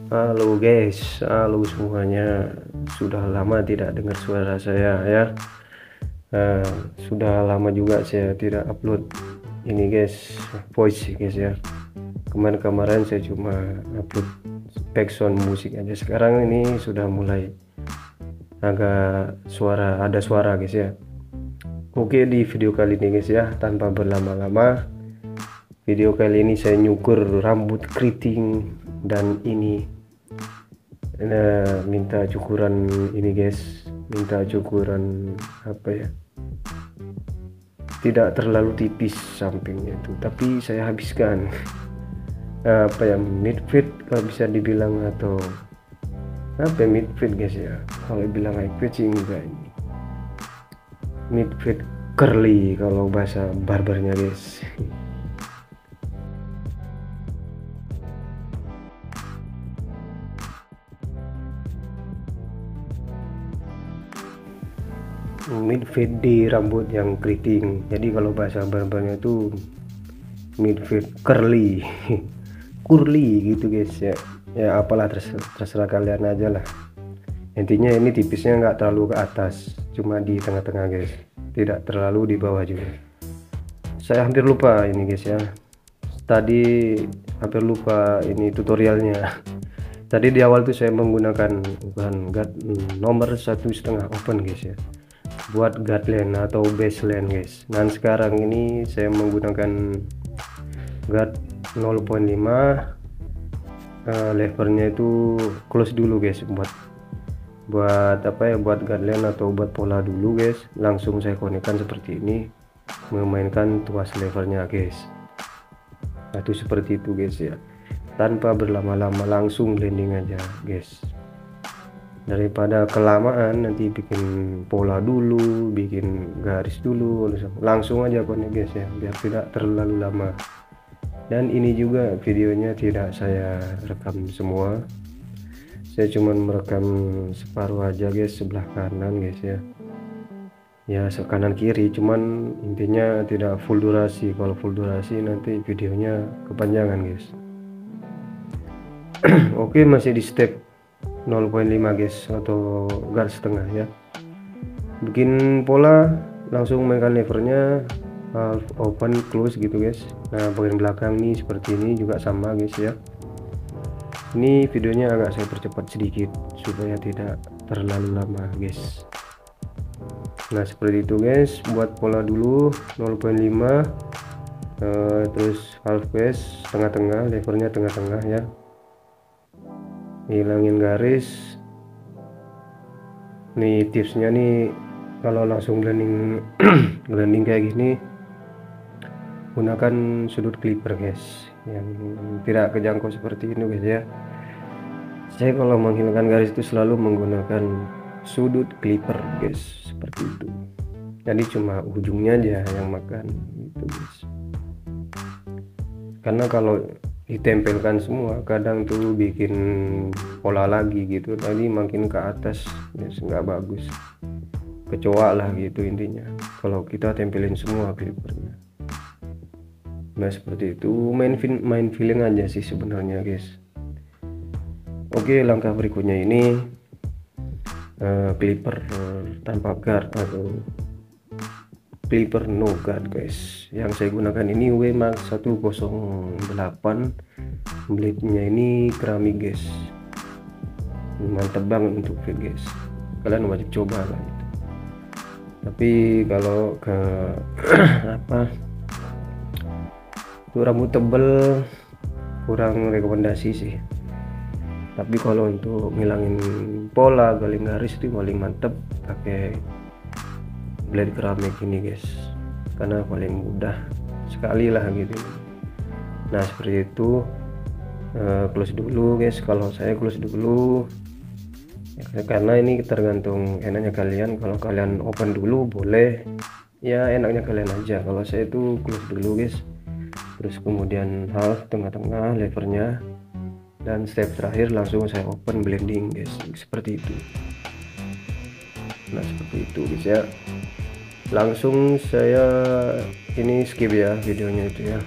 Halo guys, halo semuanya. Sudah lama tidak dengar suara saya ya. Eh, sudah lama juga saya tidak upload ini guys, voice guys ya. Kemarin-kemarin saya cuma upload background musik aja. Sekarang ini sudah mulai agak ada suara guys ya. Oke, di video kali ini guys ya, tanpa berlama-lama, video kali ini saya nyukur rambut keriting dan ini minta cukuran ini guys, minta cukuran apa ya, tidak terlalu tipis sampingnya itu, tapi saya habiskan apa ya, mid fit kalau bisa dibilang, atau apa ya, mid fit guys ya. Kalau bilang high fit sih enggak, ini mid fit curly kalau bahasa barbernya guys. Mid fade di rambut yang keriting, jadi kalau bahasa barbernya itu mid fade curly curly gitu guys ya. Ya apalah, terserah kalian aja lah. Intinya ini tipisnya nggak terlalu ke atas, cuma di tengah-tengah guys, tidak terlalu di bawah juga. Saya hampir lupa ini guys ya, tadi hampir lupa ini tutorialnya. Tadi di awal tuh saya menggunakan bahan guard nomor 1,5 open guys ya, buat guardline atau baseline guys. Dan sekarang ini saya menggunakan guard 0,5, levernya itu close dulu guys, buat apa ya, buat guardline atau buat pola dulu guys. Langsung saya konekkan seperti ini, memainkan tuas levernya guys. Nah, itu seperti itu guys ya, tanpa berlama-lama langsung blending aja guys, daripada kelamaan nanti bikin pola dulu, bikin garis dulu, langsung aja konek guys ya, biar tidak terlalu lama. Dan ini juga videonya tidak saya rekam semua, saya cuman merekam separuh aja guys, sebelah kanan guys ya, ya kanan kiri, cuman intinya tidak full durasi. Kalau full durasi nanti videonya kepanjangan guys. Oke, masih di step 0,5 guys, atau guard setengah ya. Bikin pola langsung mainkan levernya half open close gitu guys. Nah, bagian belakang nih seperti ini juga sama guys ya. Ini videonya agak saya percepat sedikit supaya tidak terlalu lama guys. Nah, seperti itu guys, buat pola dulu 0,5, terus half base tengah-tengah, levernya tengah-tengah ya, hilangin garis. Nih tipsnya nih, kalau langsung blending blending kayak gini, gunakan sudut clipper guys, yang tidak kejangkau seperti ini guys ya. Saya kalau menghilangkan garis itu selalu menggunakan sudut clipper guys, seperti itu. Jadi cuma ujungnya aja yang makan gitu guys, karena kalau ditempelkan semua kadang tuh bikin pola lagi gitu, tadi makin ke atas guys, nggak bagus, kecoa lah gitu intinya kalau kita tempelin semua clippernya. Nah, seperti itu, main feeling aja sih sebenarnya guys. Oke, langkah berikutnya ini clipper tanpa guard atau clipper no guard guys. Yang saya gunakan ini WMAX 108, blade-nya ini keramik guys, mantap banget untuk fit guys, kalian wajib coba lah gitu. Tapi kalau ke apa, untuk rambut tebel kurang rekomendasi sih. Tapi kalau untuk ngilangin pola, galing garis itu paling mantep pakai blade keramik ini guys, karena paling mudah sekali lah gitu. Nah, seperti itu. Close dulu guys, kalau saya close dulu ya, karena ini tergantung enaknya kalian. Kalau kalian open dulu boleh ya, enaknya kalian aja. Kalau saya itu close dulu guys, terus kemudian half tengah-tengah levernya, dan step terakhir langsung saya open blending guys, seperti itu. Nah, seperti itu guys ya. Langsung saya ini skip ya videonya itu ya,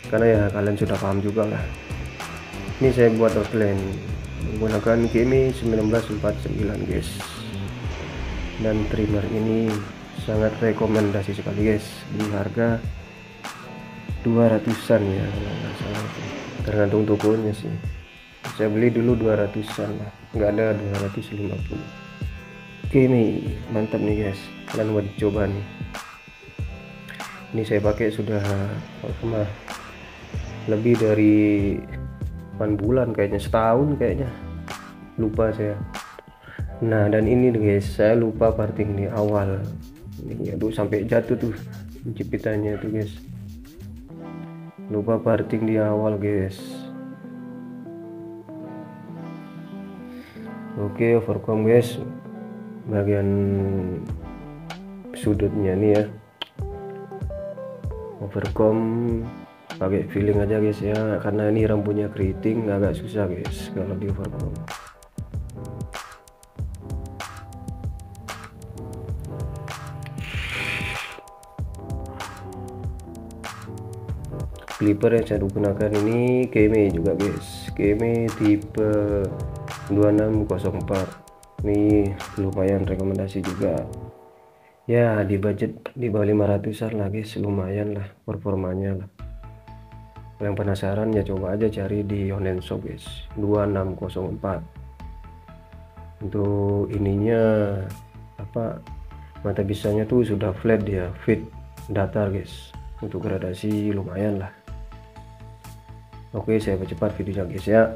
karena ya kalian sudah paham juga lah. Ini saya buat outline menggunakan Kemi 1949 guys, dan trimmer ini sangat rekomendasi sekali guys, di harga 200-an ya kalau nggak salah, tergantung tokonya sih. Saya beli dulu 200-an lah, nggak ada 250. Oke nih, mantap nih guys, kalian wajib coba nih. Ini saya pakai sudah lebih dari 8 bulan kayaknya, setahun kayaknya, lupa saya. Nah, dan ini guys, saya lupa parting di awal ini, aduh sampai jatuh tuh jepitannya tuh guys, lupa parting di awal guys. Oke, overcome guys, bagian sudutnya nih ya, overcome pakai feeling aja guys ya, karena ini rambutnya keriting agak susah guys kalau di overcome. Clipper yang saya gunakan ini Kemi juga guys, Kemi tipe 2604. Ini lumayan rekomendasi juga ya, di budget di bawah 500-an lah guys, lumayan lah performanya lah. Yang penasaran ya coba aja cari di online shop guys, 2604. Untuk ininya apa, mata pisahnya tuh sudah flat dia, fit datar guys, untuk gradasi lumayan lah. Oke, saya percepat videonya guys ya.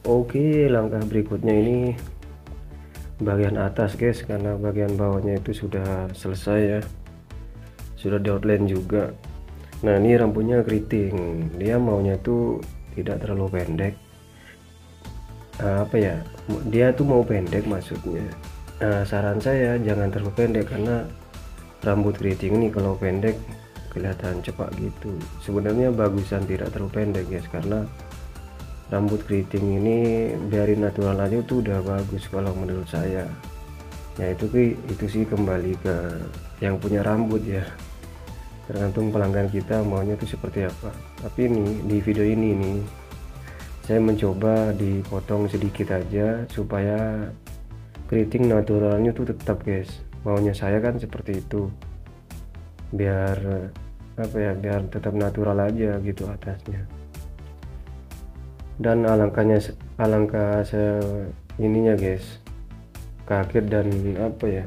Oke, langkah berikutnya ini bagian atas guys, karena bagian bawahnya itu sudah selesai ya, sudah di outline juga. Nah, ini rambutnya keriting, dia maunya tuh tidak terlalu pendek, apa ya, dia tuh mau pendek maksudnya. Saran saya jangan terlalu pendek, karena rambut keriting ini kalau pendek kelihatan cepat gitu. Sebenarnya bagusan tidak terlalu pendek guys, karena rambut keriting ini biarin natural aja tuh udah bagus kalau menurut saya ya. Itu sih kembali ke yang punya rambut ya, tergantung pelanggan kita maunya tuh seperti apa. Tapi ini di video ini nih saya mencoba dipotong sedikit aja supaya keriting naturalnya tuh tetap guys, maunya saya kan seperti itu, biar apa ya, biar tetap natural aja gitu atasnya. Dan alangkah ininya guys, kaget dan apa ya,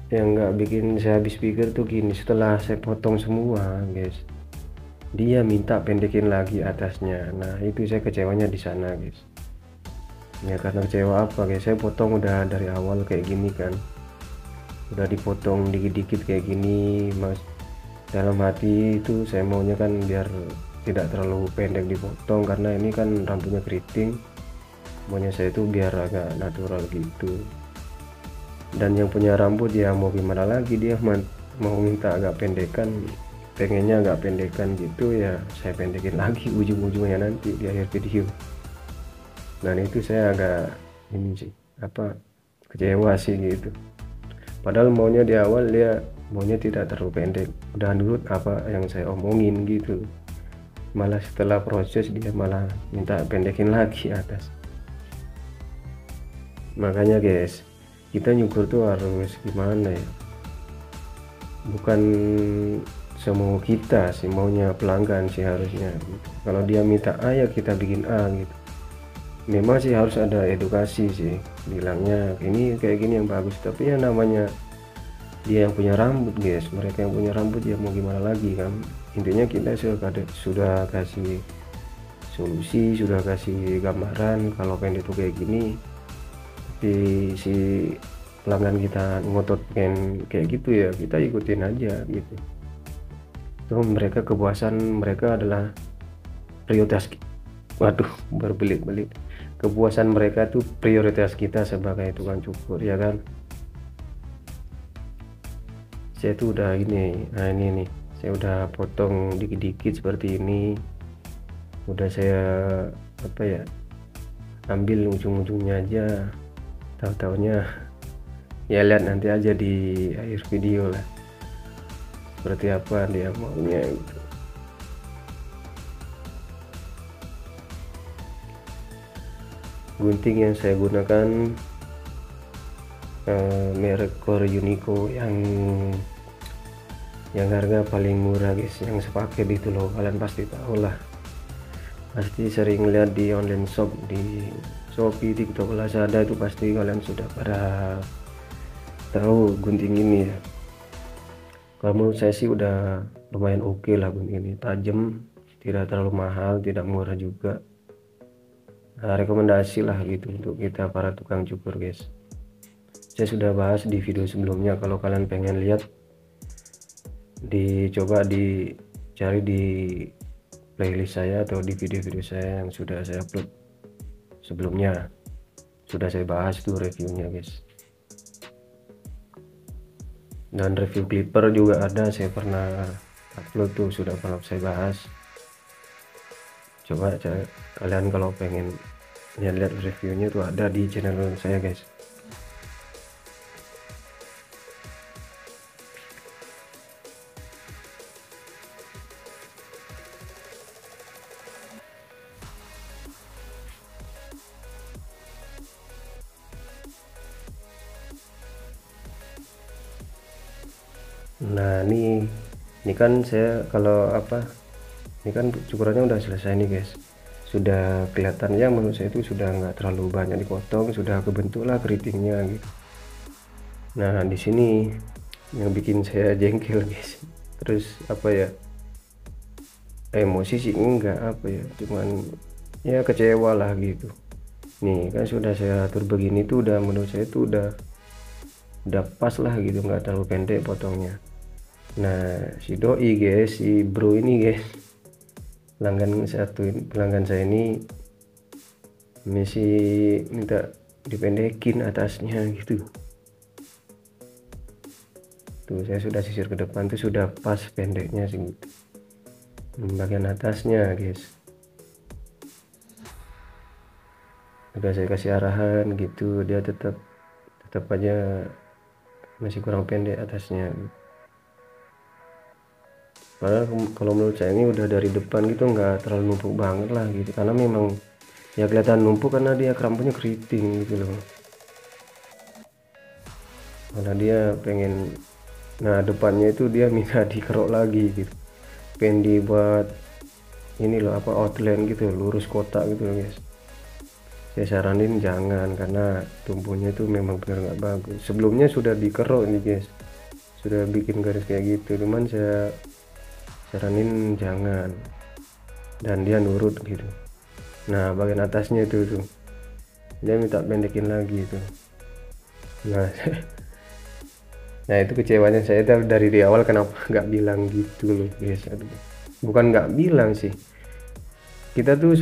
yang nggak bikin saya habis pikir tuh gini, setelah saya potong semua guys, dia minta pendekin lagi atasnya. Nah, itu saya kecewanya di sana guys ya. Karena kecewa apa guys, saya potong udah dari awal kayak gini kan, udah dipotong dikit-dikit kayak gini mas. Dalam hati itu saya maunya kan biar tidak terlalu pendek dipotong, karena ini kan rambutnya keriting, maunya saya itu biar agak natural gitu. Dan yang punya rambut ya mau gimana lagi, dia mau minta agak pendekan, pengennya agak pendekan gitu ya, saya pendekin lagi ujung-ujungnya nanti di akhir video. Dan itu saya agak ini sih, apa, kecewa sih gitu. Padahal maunya di awal dia maunya tidak terlalu pendek, udah nurut apa yang saya omongin gitu, malah setelah proses dia malah minta pendekin lagi atas. Makanya guys, kita nyukur tuh harus gimana ya, bukan semau kita sih, maunya pelanggan sih harusnya gitu. Kalau dia minta A ya kita bikin A gitu, memang sih harus ada edukasi sih, bilangnya ini kayak gini yang bagus, tapi ya namanya dia yang punya rambut guys, mereka yang punya rambut ya mau gimana lagi kan. Intinya kita sudah kasih solusi, sudah kasih gambaran kalau pendek itu kayak gini, tapi si pelanggan kita ngotot pengen kayak gitu ya kita ikutin aja gitu. Itu mereka, kepuasan mereka adalah prioritas. Waduh, berbelit-belit. Kepuasan mereka tuh prioritas kita sebagai tukang cukur ya kan. Saya tuh udah ini, nah ini nih, saya udah potong dikit-dikit seperti ini, udah saya apa ya, ambil ujung-ujungnya aja, tahu-taunya ya lihat nanti aja di akhir video lah seperti apa dia maunya gitu. Gunting yang saya gunakan merek Core Unico yang harga paling murah guys, yang sepaket itu loh, kalian pasti tahu lah, pasti sering lihat di online shop, di Shopee, TikTok, Lazada, itu pasti kalian sudah pada tahu gunting ini ya. Kalau menurut saya sih udah lumayan oke lah gunting ini, tajam, tidak terlalu mahal, tidak murah juga. Nah, rekomendasi lah gitu untuk kita para tukang cukur guys. Saya sudah bahas di video sebelumnya, kalau kalian pengen lihat dicoba dicari di playlist saya atau di video-video saya yang sudah saya upload sebelumnya, sudah saya bahas tuh reviewnya guys. Dan review clipper juga ada, saya pernah upload tuh, sudah pernah saya bahas. Coba kalian kalau pengen lihat reviewnya tuh ada di channel saya guys. Nah ini kan saya kalau apa, ini kan cukurannya udah selesai nih guys, sudah kelihatan ya, menurut saya itu sudah nggak terlalu banyak dipotong, sudah kebentuk lah keritingnya gitu. Nah di sini yang bikin saya jengkel guys, terus apa ya, emosi sih enggak, apa ya, cuman ya kecewa lah gitu. Nih kan sudah saya atur begini tuh udah, menurut saya itu udah pas lah gitu, nggak terlalu pendek potongnya. Nah si doi guys, si bro ini guys, pelanggan saya ini masih minta dipendekin atasnya gitu. Tuh saya sudah sisir ke depan tuh sudah pas pendeknya sih gitu. Bagian atasnya guys udah saya kasih arahan gitu, dia tetap aja masih kurang pendek atasnya. Padahal kalau menurut saya ini udah dari depan gitu nggak terlalu numpuk banget lah gitu, karena memang ya kelihatan numpuk karena dia rambutnya keriting gitu loh, karena dia pengen, nah depannya itu dia minta dikerok lagi gitu, pengen dibuat ini loh apa, outline gitu, lurus kotak gitu loh guys. Saya saranin jangan, karena tumbuhnya itu memang benar nggak bagus. Sebelumnya sudah dikerok nih guys, sudah bikin garis kayak gitu, cuman saya saranin jangan, dan dia nurut gitu. Nah bagian atasnya itu tuh dia minta pendekin lagi itu. Nah nah itu kecewanya saya dari di awal, kenapa nggak bilang gitu loh guys. Aduh, bukan nggak bilang sih, kita tuh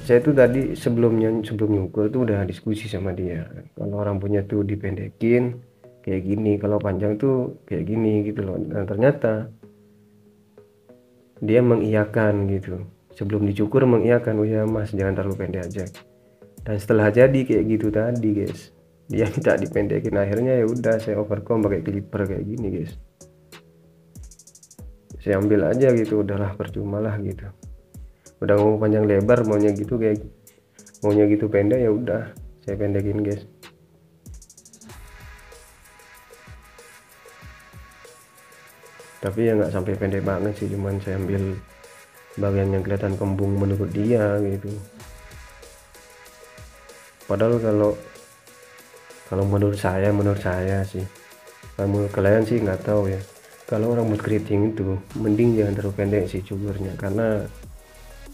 saya tuh tadi sebelum nyukur tuh udah diskusi sama dia, kalau rambutnya tuh dipendekin kayak gini, kalau panjang tuh kayak gini gitu loh. Nah ternyata dia mengiyakan gitu, sebelum dicukur mengiyakan, oh ya mas jangan terlalu pendek aja. Dan setelah jadi kayak gitu tadi guys, dia minta dipendekin, akhirnya ya udah saya overcome pakai clipper kayak gini guys. Saya ambil aja gitu, udahlah percuma lah gitu, udah ngomong panjang lebar maunya gitu, kayak maunya gitu pendek, ya udah saya pendekin guys. Tapi ya nggak sampai pendek banget sih, cuman saya ambil bagian yang kelihatan kembung menurut dia gitu. Padahal kalau menurut saya sih, kalau menurut kalian sih nggak tahu ya, kalau rambut keriting itu mending jangan terlalu pendek sih cukurnya, karena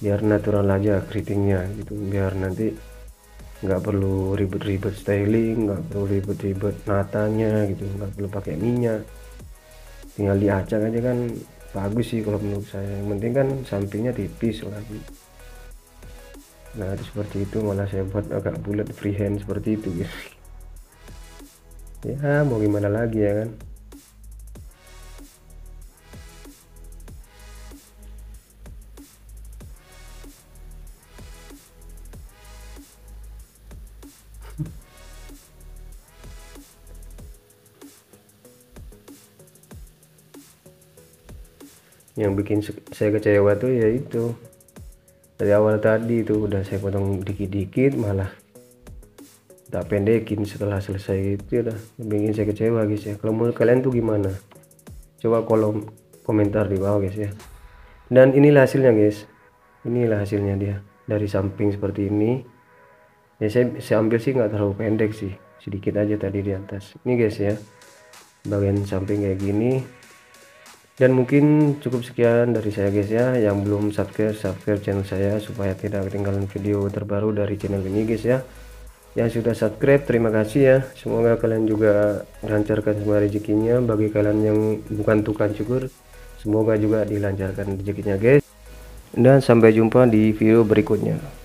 biar natural aja keritingnya gitu, biar nanti nggak perlu ribet-ribet styling, nggak perlu ribet-ribet natanya gitu, nggak perlu pakai minyak, tinggal diacak aja kan bagus sih kalau menurut saya. Yang penting kan sampingnya tipis lagi. Nah itu seperti itu, malah saya buat agak bulat freehand seperti itu guys. Ya mau gimana lagi ya kan. Yang bikin saya kecewa tuh ya itu, dari awal tadi itu udah saya potong dikit-dikit malah tak pendekin setelah selesai, itu udah bikin saya kecewa guys ya. Kalau menurut kalian tuh gimana, coba kolom komentar di bawah guys ya. Dan inilah hasilnya guys, inilah hasilnya dia dari samping seperti ini ya. Saya ambil sih nggak terlalu pendek sih, sedikit aja tadi di atas ini guys ya, bagian samping kayak gini. Dan mungkin cukup sekian dari saya guys ya. Yang belum subscribe channel saya supaya tidak ketinggalan video terbaru dari channel ini guys ya. Yang sudah subscribe terima kasih ya, semoga kalian juga lancarkan semua rezekinya. Bagi kalian yang bukan tukang cukur, semoga juga dilancarkan rezekinya guys. Dan sampai jumpa di video berikutnya.